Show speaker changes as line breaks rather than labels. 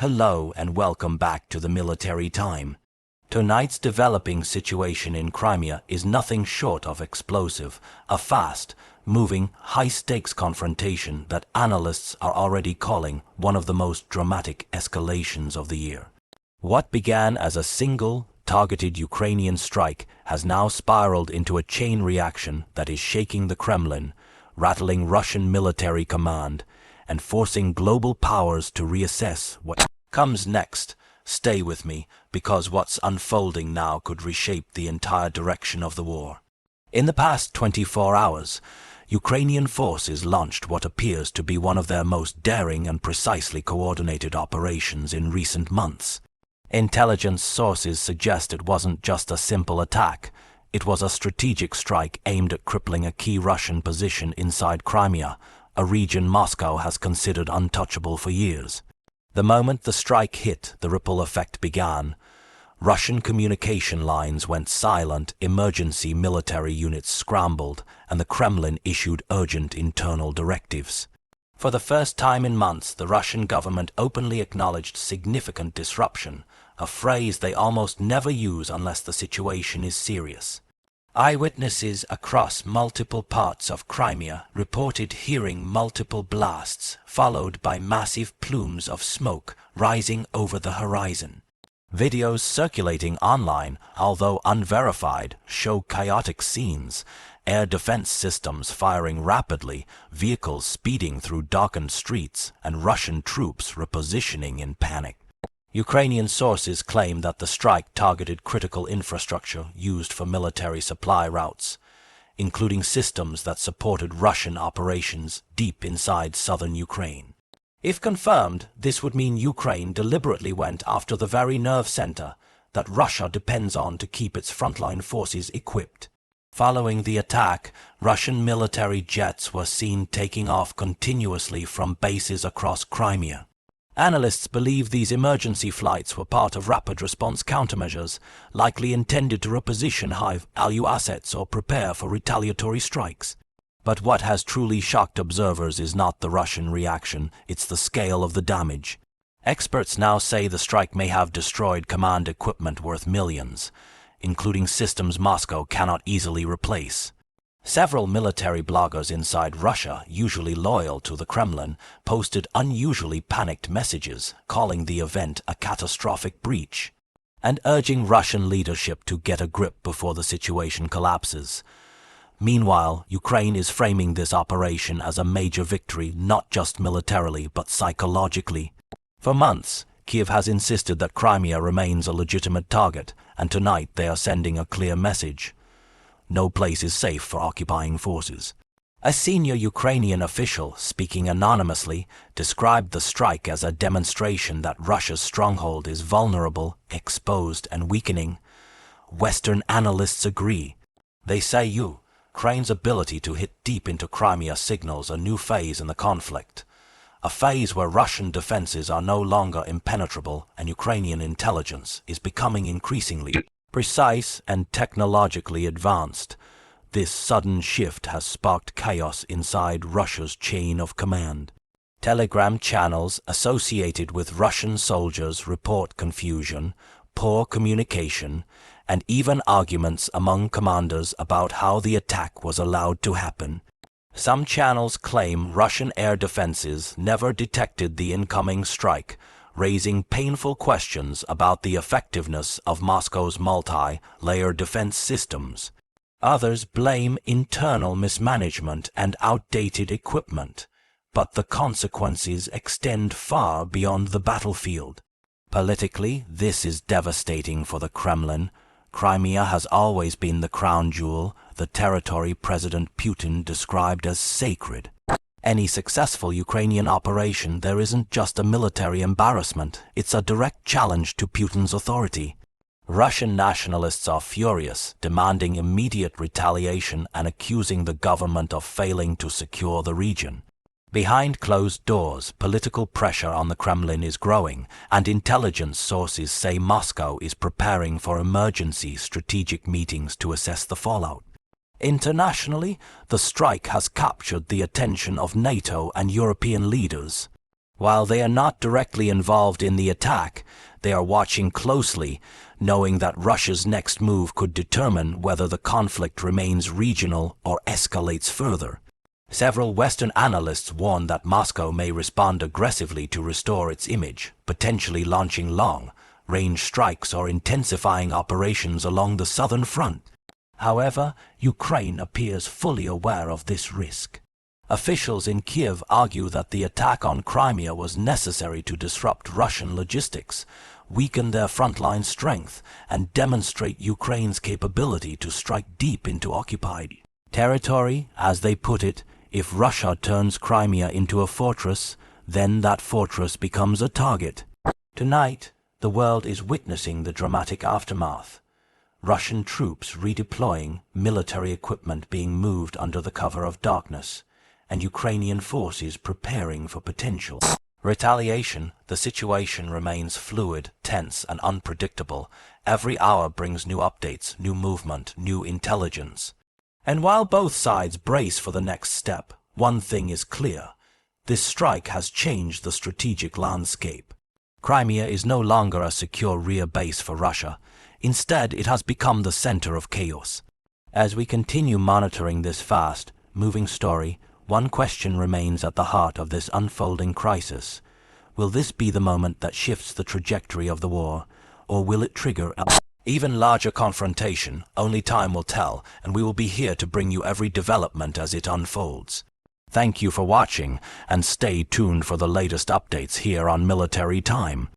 Hello and welcome back to the Military Time. Tonight's developing situation in Crimea is nothing short of explosive, a fast-moving, high-stakes confrontation that analysts are already calling one of the most dramatic escalations of the year. What began as a single, targeted Ukrainian strike has now spiraled into a chain reaction that is shaking the Kremlin, rattling Russian military command, and forcing global powers to reassess what comes next. Stay with me, because what's unfolding now could reshape the entire direction of the war. In the past 24 hours, Ukrainian forces launched what appears to be one of their most daring and precisely coordinated operations in recent months. Intelligence sources suggest it wasn't just a simple attack. It was a strategic strike aimed at crippling a key Russian position inside Crimea, a region Moscow has considered untouchable for years. The moment the strike hit, the ripple effect began. Russian communication lines went silent, emergency military units scrambled, and the Kremlin issued urgent internal directives. For the first time in months, the Russian government openly acknowledged significant disruption, a phrase they almost never use unless the situation is serious. Eyewitnesses across multiple parts of Crimea reported hearing multiple blasts, followed by massive plumes of smoke rising over the horizon. Videos circulating online, although unverified, show chaotic scenes: air defense systems firing rapidly, vehicles speeding through darkened streets, and Russian troops repositioning in panic. Ukrainian sources claim that the strike targeted critical infrastructure used for military supply routes, including systems that supported Russian operations deep inside southern Ukraine. If confirmed, this would mean Ukraine deliberately went after the very nerve center that Russia depends on to keep its frontline forces equipped. Following the attack, Russian military jets were seen taking off continuously from bases across Crimea. Analysts believe these emergency flights were part of rapid response countermeasures, likely intended to reposition high-value assets or prepare for retaliatory strikes. But what has truly shocked observers is not the Russian reaction, it's the scale of the damage. Experts now say the strike may have destroyed command equipment worth millions, including systems Moscow cannot easily replace. Several military bloggers inside Russia, usually loyal to the Kremlin, posted unusually panicked messages calling the event a catastrophic breach and urging Russian leadership to get a grip before the situation collapses. Meanwhile, Ukraine is framing this operation as a major victory, not just militarily but psychologically. For months, Kiev has insisted that Crimea remains a legitimate target, and tonight they are sending a clear message. No place is safe for occupying forces. A senior Ukrainian official, speaking anonymously, described the strike as a demonstration that Russia's stronghold is vulnerable, exposed, and weakening. Western analysts agree. They say Ukraine's ability to hit deep into Crimea signals a new phase in the conflict, a phase where Russian defenses are no longer impenetrable and Ukrainian intelligence is becoming increasingly precise and technologically advanced. This sudden shift has sparked chaos inside Russia's chain of command. Telegram channels associated with Russian soldiers report confusion, poor communication, and even arguments among commanders about how the attack was allowed to happen. Some channels claim Russian air defenses never detected the incoming strike, raising painful questions about the effectiveness of Moscow's multi-layer defense systems. Others blame internal mismanagement and outdated equipment, but the consequences extend far beyond the battlefield. Politically, this is devastating for the Kremlin. Crimea has always been the crown jewel, the territory President Putin described as sacred. Any successful Ukrainian operation there isn't just a military embarrassment, it's a direct challenge to Putin's authority. Russian nationalists are furious, demanding immediate retaliation and accusing the government of failing to secure the region. Behind closed doors, political pressure on the Kremlin is growing, and intelligence sources say Moscow is preparing for emergency strategic meetings to assess the fallout. Internationally, the strike has captured the attention of NATO and European leaders. While they are not directly involved in the attack, they are watching closely, knowing that Russia's next move could determine whether the conflict remains regional or escalates further. Several Western analysts warn that Moscow may respond aggressively to restore its image, potentially launching long-range strikes or intensifying operations along the southern front. However, Ukraine appears fully aware of this risk. Officials in Kiev argue that the attack on Crimea was necessary to disrupt Russian logistics, weaken their frontline strength, and demonstrate Ukraine's capability to strike deep into occupied territory. As they put it, if Russia turns Crimea into a fortress, then that fortress becomes a target. Tonight, the world is witnessing the dramatic aftermath. Russian troops redeploying, military equipment being moved under the cover of darkness, and Ukrainian forces preparing for potential retaliation. The situation remains fluid, tense, and unpredictable. Every hour brings new updates, new movement, new intelligence. And while both sides brace for the next step, one thing is clear. This strike has changed the strategic landscape. Crimea is no longer a secure rear base for Russia. Instead, it has become the center of chaos. As we continue monitoring this fast-moving story, one question remains at the heart of this unfolding crisis. Will this be the moment that shifts the trajectory of the war, or will it trigger an even larger confrontation? Only time will tell, and we will be here to bring you every development as it unfolds. Thank you for watching, and stay tuned for the latest updates here on Military Time.